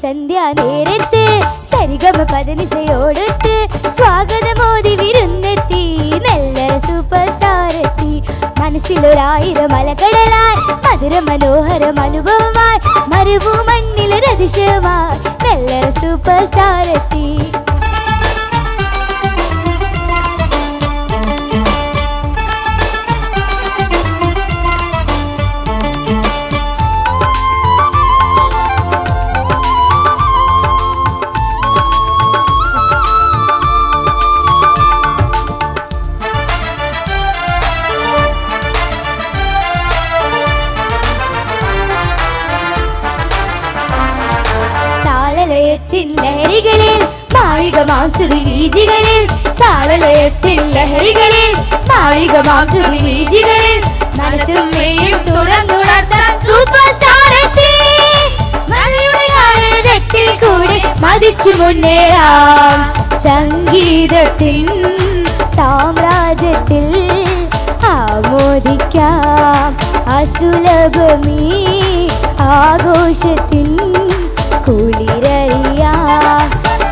സന്ധ്യ നേരത്ത് സരിഗമ പദനിസയോടൊത്ത് സ്വാഗതമോദി വിരുന്നെത്തി നെല്ലറ super star എത്തി. മനസ്സിലൊരായിരം അലകടലായി മധുര മനോഹരം അനുഭവമായി മരുഭൂമണ്ണിലൊരതിശയമായി നെല്ലറ സൂപ്പർ സ്റ്റാർ എത്തി. ലഹരികളിൽ മായിക മാംസുരി വീജികളിൽ താളലയത്തിൽ ലഹരികളിൽ മായിക മാംസുരി വീജികളിൽ മനസ്സും മെയ്യും തുറന്നുണർത്താൻ സൂപ്പർ സ്റ്റാർ എത്തി. മലയുടെ കാലത്തിൽ കൂടെ മതിച്ചു മുന്നേറാം സംഗീതത്തിൻ സാമ്രാജ്യത്തിൽ ആമോദിക്കാം അസുലഭമീ ആഘോഷത്തിൻ കുളിരറിയാം.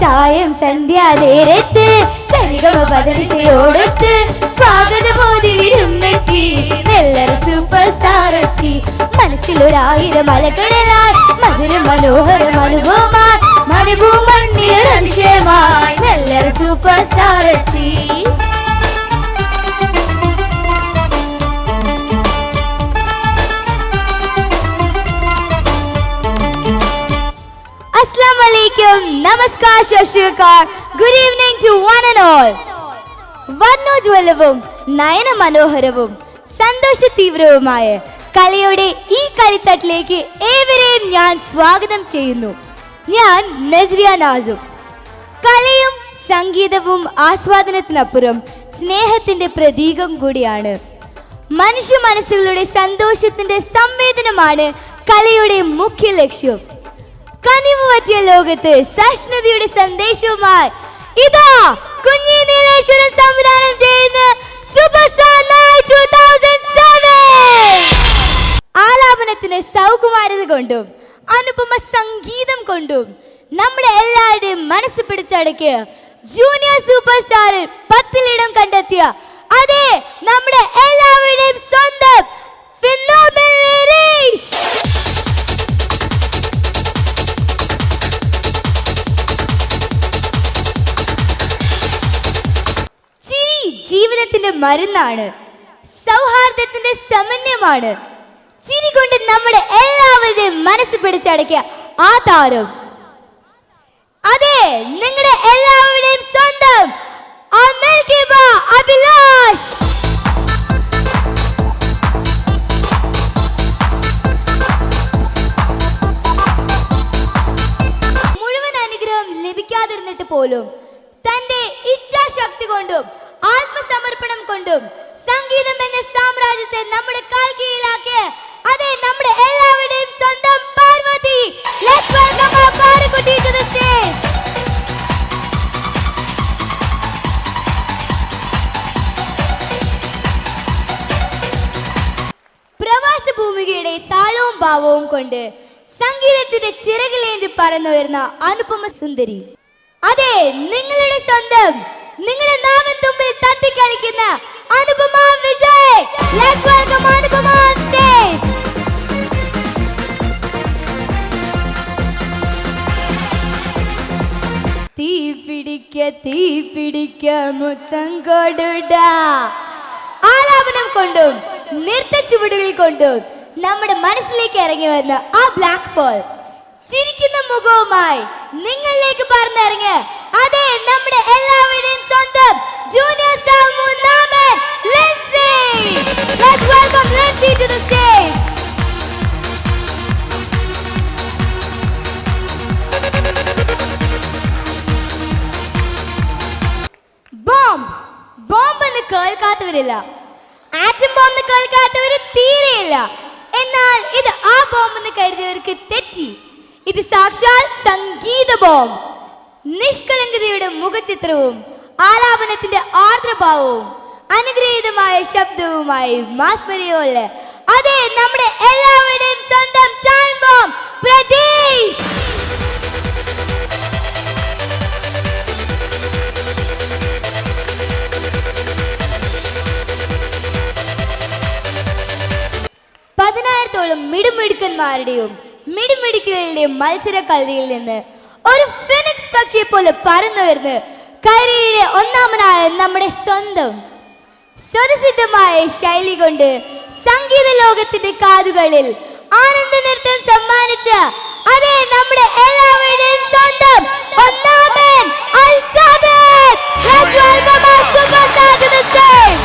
സായം സന്ധ്യ നേരത്ത് സരിഗമ പദനിസയോടൊത്ത് സ്വാഗതമോദി വിരുന്നെത്തി നെല്ലറ സൂപ്പർ സ്റ്റാർ എത്തി. മനസ്സിലൊരായിരം അലകടലായി മധുര മനോഹരം അനുഭവമായി മരുഭൂമണ്ണിലൊരതിശയമായി നെല്ലറ സൂപ്പർ സ്റ്റാർ എത്തി. നമസ്കാർ, ശുശ്രൂഷകർ, good evening to one and all. വർണ്ണോജ്വലവും നയന മനോഹരവും സന്തോഷ തീവ്രവുമായ കലയുടെ ഈ കളിത്തട്ടിലേക്ക് ഏവരെയും ഞാൻ സ്വാഗതം ചെയ്യുന്നു. ഞാൻ നസ്രിയ നാസു. കലയും സംഗീതവും ആസ്വാദനത്തിനപ്പുറം സ്നേഹത്തിന്റെ പ്രതീകം കൂടിയാണ്. മനുഷ്യ മനസ്സുകളുടെ സന്തോഷത്തിന്റെ സംവേദനമാണ് കലയുടെ മുഖ്യ ലക്ഷ്യം. കനിവ് പറ്റിയ ലോകത്ത് സഹിഷ്ണുതയുടെ സന്ദേശവുമായി ഇതാ കുഞ്ഞി നീലേശ്വരൻ സംവിധാനം ചെയ്യുന്ന സൂപ്പർ സ്റ്റാർ നൈറ്റ് 2007. ആലാപനത്തിന് സൗകുമാര്യത കൊണ്ടും അനുപമ സംഗീതം കൊണ്ടും നമ്മുടെ എല്ലാവരുടെയും മനസ്സ് പിടിച്ചടക്കിയ ജൂനിയർ സൂപ്പർ സ്റ്റാറിൽ 10 ഇടം കണ്ടെത്തിയ അതെ നമ്മുടെ എല്ലാവരുടെയും സ്വന്തം ഫിനോമിനൽ നിരീഷ്. ജീവിതത്തിന്റെ മരുന്നാണ്, സൗഹാർദ്ദത്തിന്റെ സമന്വയമാണ്. ചിരി കൊണ്ട് നമ്മുടെ എല്ലാവരുടെയും മനസ്സ് പിടിച്ചടക്കിയ ആ താരം അതെ നിങ്ങളുടെ എല്ലാവരുടെയും സ്വന്തം അഭിലാഷ്. മുഴുവൻ അനുഗ്രഹം ലഭിക്കാതിരുന്നിട്ട് പോലും തന്റെ ഇച്ഛാശക്തി കൊണ്ടും ആത്മസമർപ്പണം കൊണ്ടും സംഗീതം എന്ന സാമ്രാജ്യത്തെ നമ്മുടെ കാൽക്കീഴിലാക്കിയ അതെ നമ്മുടെ എല്ലാവരുടെയും സ്വന്തം Parvathi. Let's welcome our Parukutty to the stage. പ്രവാസ ഭൂമികയുടെ താളവും ഭാവവും കൊണ്ട് സംഗീതത്തിന്റെ ചിറകിലേന്തി പറന്നുയർന്ന അനുപമ സുന്ദരി അതെ നിങ്ങളുടെ സ്വന്തം നിങ്ങളുടെ നാമം തുമ്പിൽ തട്ടിക്കളിക്കുന്ന Anupama Vijay. Let's welcome Anupama on stage. തീ പിടിക്ക മുത്തം കൊടുടാ. ആലാപനം കൊണ്ടും നൃത്ത ചുവടുകൾ കൊണ്ടും നമ്മുടെ മനസ്സിലേക്ക് ഇറങ്ങി വന്ന ആ ബ്ലാക്ക് പോൾ ചിരിക്കുന്ന മുഖവുമായി നിങ്ങളിലേക്ക് പറഞ്ഞിറങ്ങിയ അതെ നമ്മുടെ എല്ലാവരുടെയും സ്വന്തം ജൂനിയർ സ്റ്റാർ മൂന്നാമൻ Lincy. Let's welcome Lindsay to the stage. Bomb എന്ന് കേൾക്കാത്തവരില്ല, ആറ്റം ബോംബ് കേൾക്കാത്തവര് തീരെയില്ല. എന്നാൽ ഇത് ആ ബോംബ് എന്ന് കരുതിയവർക്ക് തെറ്റി. ഇത് സാക്ഷാൽ സംഗീത ബോംബ്. നിഷ്കളങ്കതയുടെ മുഖചിത്രവും ആലാപനത്തിന്റെ ആർദ്രഭാവവും അനുഗ്രഹീതമായ ശബ്ദവുമായി മാസ്മരിയുള്ള അതെ നമ്മുടെ എല്ലാവരുടെയും സ്വന്തം ടൈം ബോംബ് പ്രതീഷ്. അത്രത്തോളം മിടുമിടുക്കന്മാരുടെയും മിടുമിടുക്കുകളുടെയും മത്സര കളരിയിൽ നിന്ന് ഒരു ഫിനിക്സ് പക്ഷിയെ പോലെ പറന്നു വരുന്നു കൈരളിയുടെ ഒന്നാമനായ നമ്മുടെ സ്വന്തം സ്വതസിദ്ധമായ ശൈലി കൊണ്ട് സംഗീത ലോകത്തിന്റെ കാതുകളിൽ ആനന്ദ നൃത്തം സമ്മാനിച്ച അതേ നമ്മുടെ എല്ലാവരുടെയും സ്വന്തം ഒന്നാമൻ അൽസാബിത്. Let's welcome our superstar to the stage.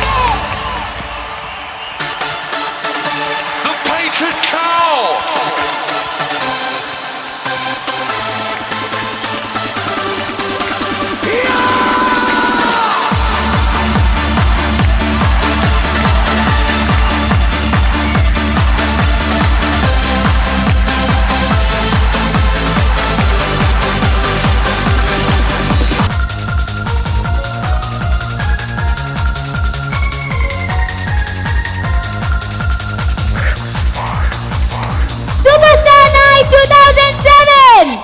The painted cow. Superstar Night 2007.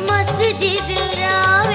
मस्जिद रावे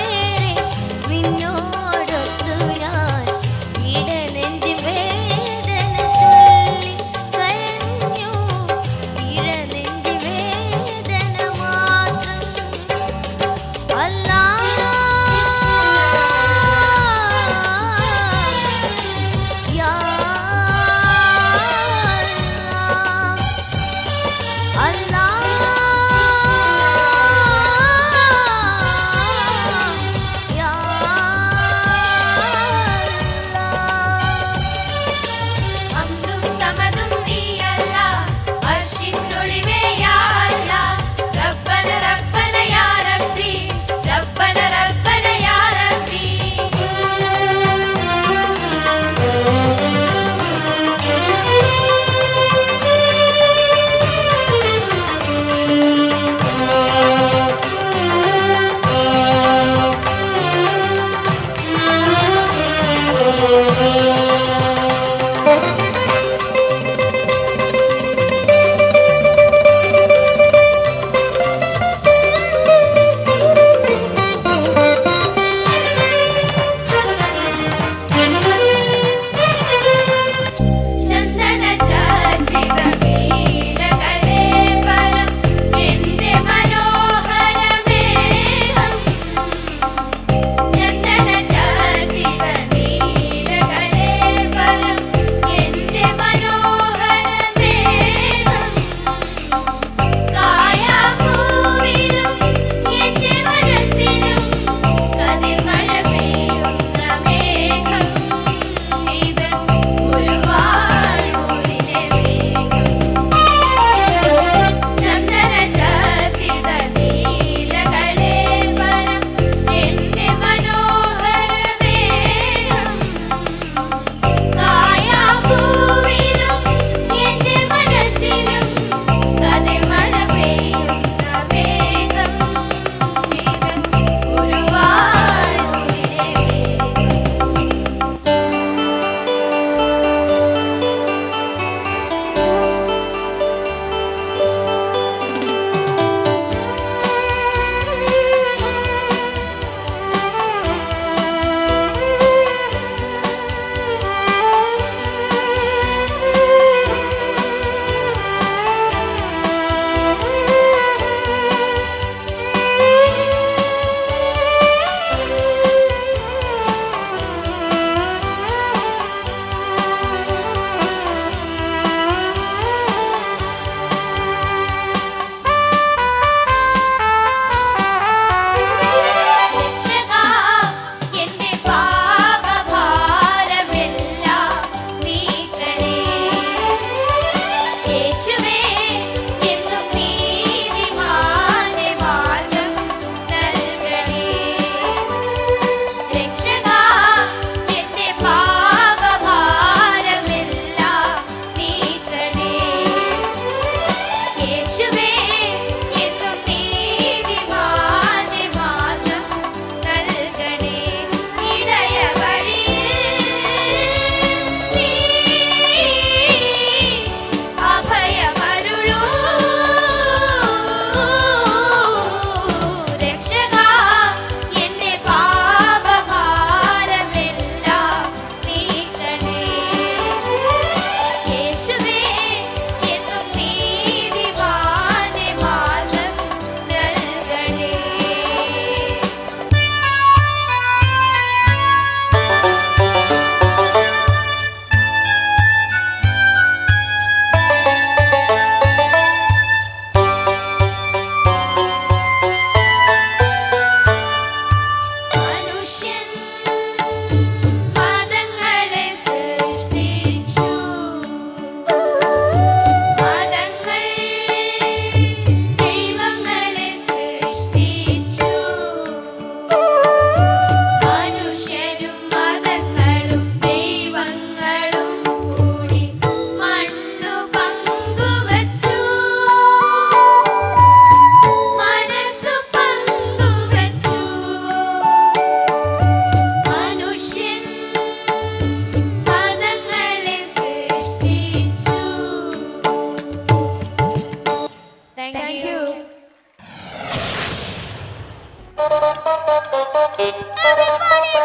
Everybody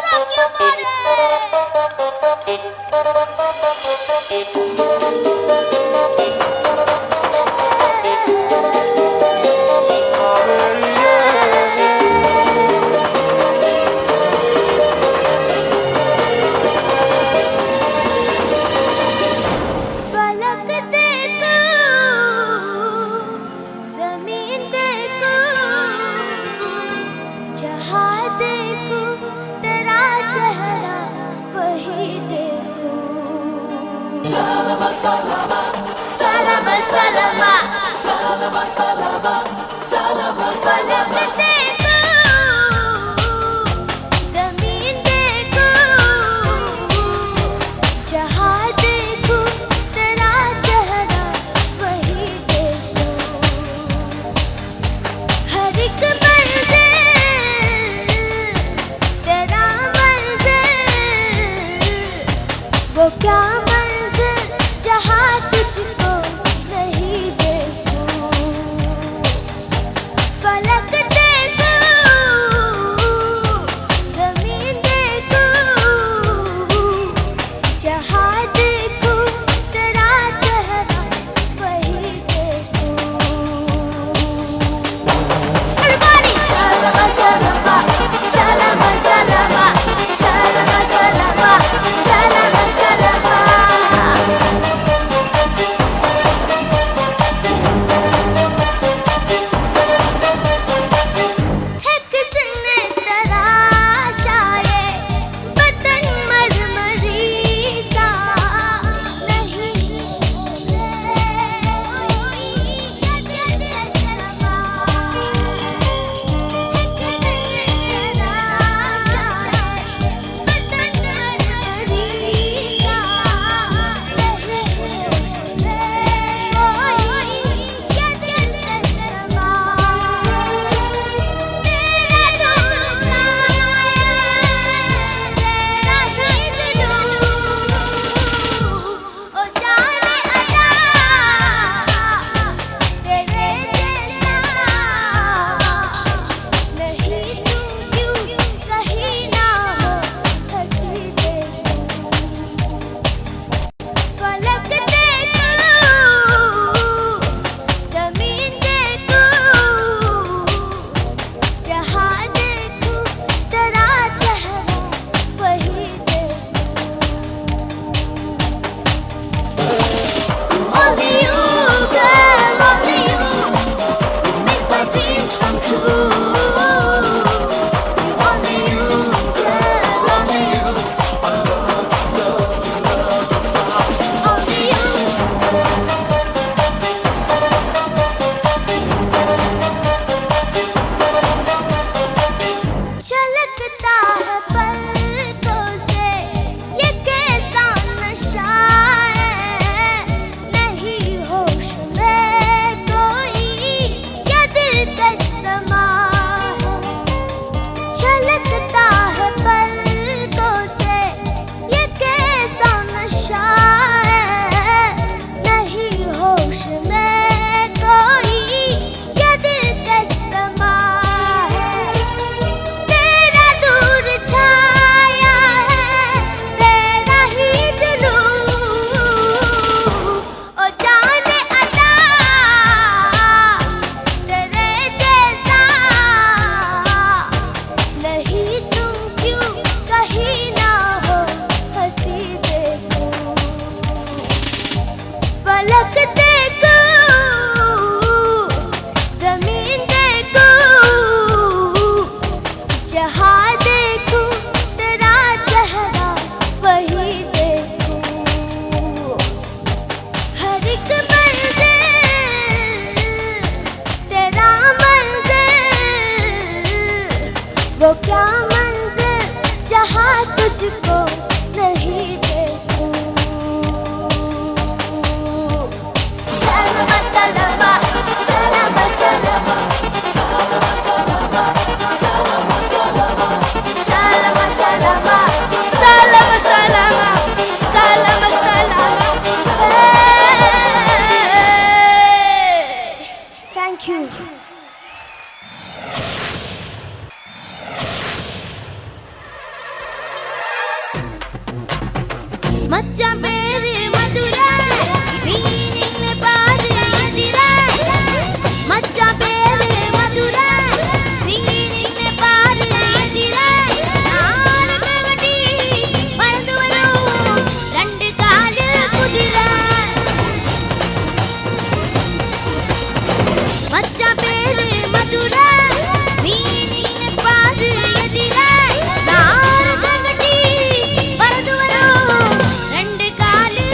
rock your body. फलक देखो, ज़मीन देखो, जहाँ देखो तेरा चेहरा वही देखो। सलामा सलामा सलामा सलामा सलामा सलामा सलामा सलामा। फलक देखो, ज़मीन देखो, जहाँ देखो तेरा चेहरा वही देखो। हर एक मंज़िल तेरा मंज़िल, वो क्या मंज़िल जहाँ तुझको नहीं देखो। फलक देखो, ज़मीन देखो, जहाँ देखो तेरा चेहरा वही देखो। Everybody! Salama, salama, salama, salama, salama, salama, salama, salama. है किसने तराशा ये बदन मरमरी सा, नहीं फलक देखो, ज़मीन देखो, जहाँ देखो तेरा चेहरा वही देखो। Only you, girl, only you makes my dreams come true. Only you, girl, only you. Only you. झलकता है पलकों से ये कैसा नशा है, नहीं होश में कोई क्या दिलकश समा है। झलकता है पलकों से ये कैसा नशा है, नहीं होश में कोई क्या दिलकश समा है। तेरा दूर छाया है तेरा ही जुनून, ओ जाने अता तेरे जैसा नहीं, तुम क्यों कहीं ना हो हंसी देखो। फलक देखो, ज़मीन देखो, जहाँ देखो तेरा चेहरा वही देखो। हर एक मंज़िल तेरा मंज़िल, वो क्या मंज़िल जहाँ तुझको नहीं देखो। Salama, salama, salama, salama, salama, salama, salama, salama, salama, salama, salama, salama, salama, salama. Hey! Thank you. மச்சான் பேரு மதுரை நீ நின்னு பாரு எதிரே மச்சான் பேரு மதுரை நீ நின்னு பாரு எதிரே நானும் கட்டி பறந்து வரும் ரெண்டு காலு குதிரை மச்சான் பேரு மதுரை நீ நின்னு பாரு எதிரே நானும் கட்டி பறந்து வரும் ரெண்டு காலு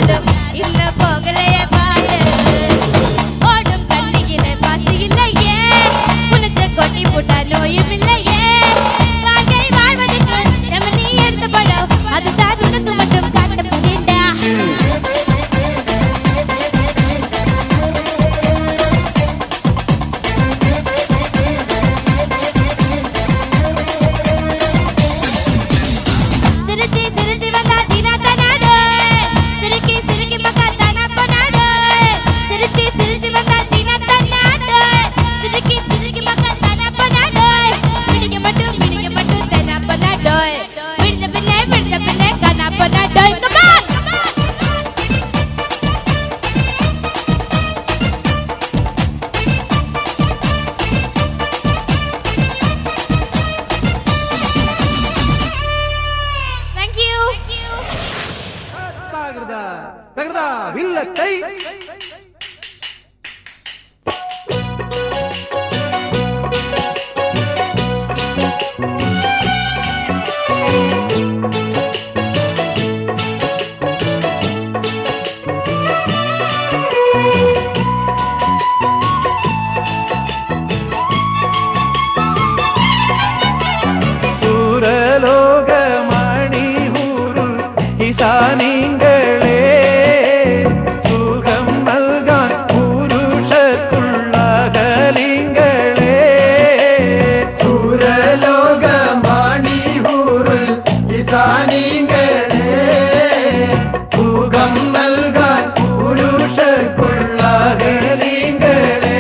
പോയാലും ഇന്ന് പോകലയെ പാട് ഓടും കണ്ണിയിലെ പാസിയില്ലയേ ഉനച്ച കൊട്ടി പുട്ടാൻ നോയുമില്ലയേ வாழ்க்கை வாழ்வதற்கு நம்ம நீ எடுத்த படம் அதுதான் உனக்கு மட்டும் காட்டப்படேண்டா சிரிச்சி சிரிச்சி வந்தா தீனா தனாடு சிரிக்கி சிரிக்கி மக்கா தானா பண்ணாடு சிரிச்சி சிரிச்சி வந்தா தீனா தனாடு சிரிக்கி சிரிக்கி மக்கா தானா பண்ணாடு மிடிக்க மட்டும் தானா பண்ணாடு விடுத பின்னே கானா பண்ணாடு come on thank you வில்லத்தை சூரலோக மணி ஊருள் இசானிங்களே சுகம் നൽകാൻ പുരുഷർക്കുള്ളകലിങ്ങളേ സൂരലോക മണി ഊരുൾ ഇസാനിങ്ങളേ സുഖം നൽകാൻ പുരുഷർക്കുള്ളകലിങ്ങളേ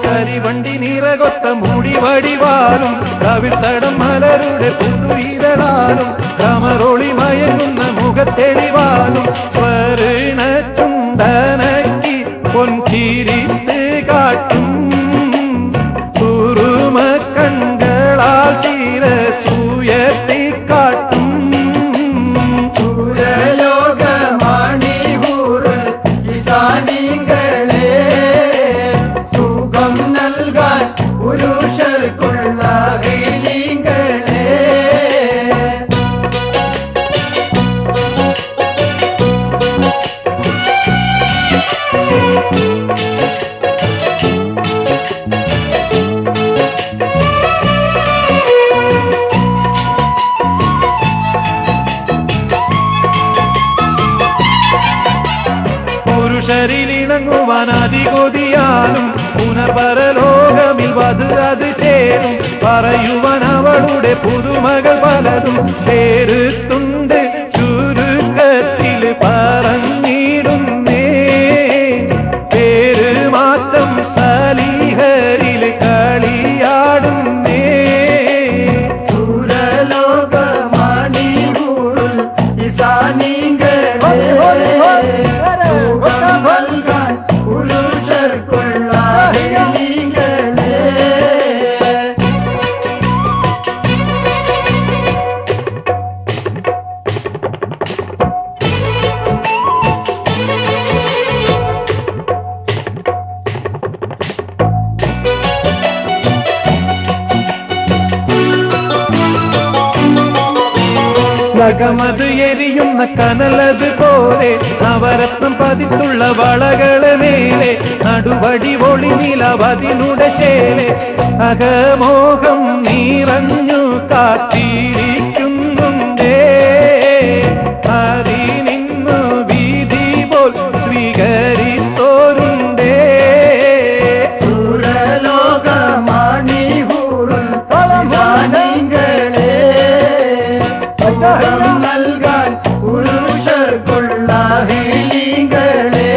കരിവണ്ടി നിറകൊത്ത മുടി വടിവാലും കവിൾത്തടം മലരുടെ പുതുയിരളാലും കമറൊളി മയങ്ങുന്ന മുഖത്തെളിവാലും സ്വർണ ചുണ്ടനക്കി പൊൻചിരിത്ത് കാട്ടും സുറുമ കണ്ണുകളാൽ ശിരസുയർത്തി കാട്ടും സൂര്യലോക മണി ഊരുൾ ഇസാനിങ്ങളേ സുഖം നൽകാൻ പുരുഷർക്കുള്ള ഹീലിങ്ങളേ പുരുഷരിലിണങ്ങുവാൻ അതികൊതിയാലും പുനർപരലോകമിൽ വധു അത് ചേരും പറയുവാൻ അവളുടെ പുതുമകൾ പലതും പേരുത്തുണ്ട് ചുരുക്കത്തിൽ പറഞ്ഞിടുന്നേ പേര് മാറ്റം സലിഹരിൽ കളിയാടുന്നേ സൂരലോക മണി ഊരുൾ ഇസാനിങ്ങളേ സുഖം നൽകാൻ പുരുഷർക്കുള്ള ഹീലിങ്ങളേ നഗമത് എരിയുന്ന കനലത് പോലെ നവരത്നം പതിത്തുള്ള വളകള് മേലെ നടുവടി ഒളി നിലവതിനുടെ ചേലെ അകമോഹം നിറഞ്ഞു കാത്തിരിക്കുന്നുണ്ടേ അതിനിന്നു വീതി പോൽ സ്വീകരിത്തോരുണ്ടേ സൂരലോക മണി ഊരുൾ ഇസാനിങ്ങളേ സുഖം നൽകാൻ പുരുഷർക്കുള്ള ഹീലിങ്ങളേ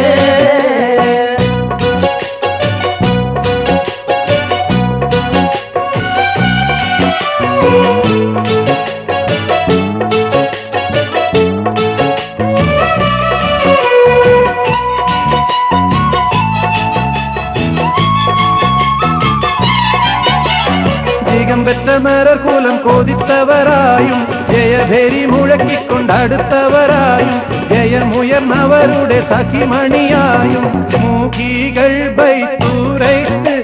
ജികം പെറ്റ നരർ താലോലം കൊതിത്തവരായും ജയഭേരി മുഴക്കിക്കൊണ്ടടുത്തവരായും ജയമുയർന്നവരുടെ സഖിമണിയായും മൂകികൾ ബൈത്തൂരൈത്ത്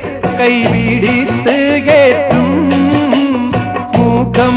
കൈപിടിത്ത് കേട്ടും മൂക്കം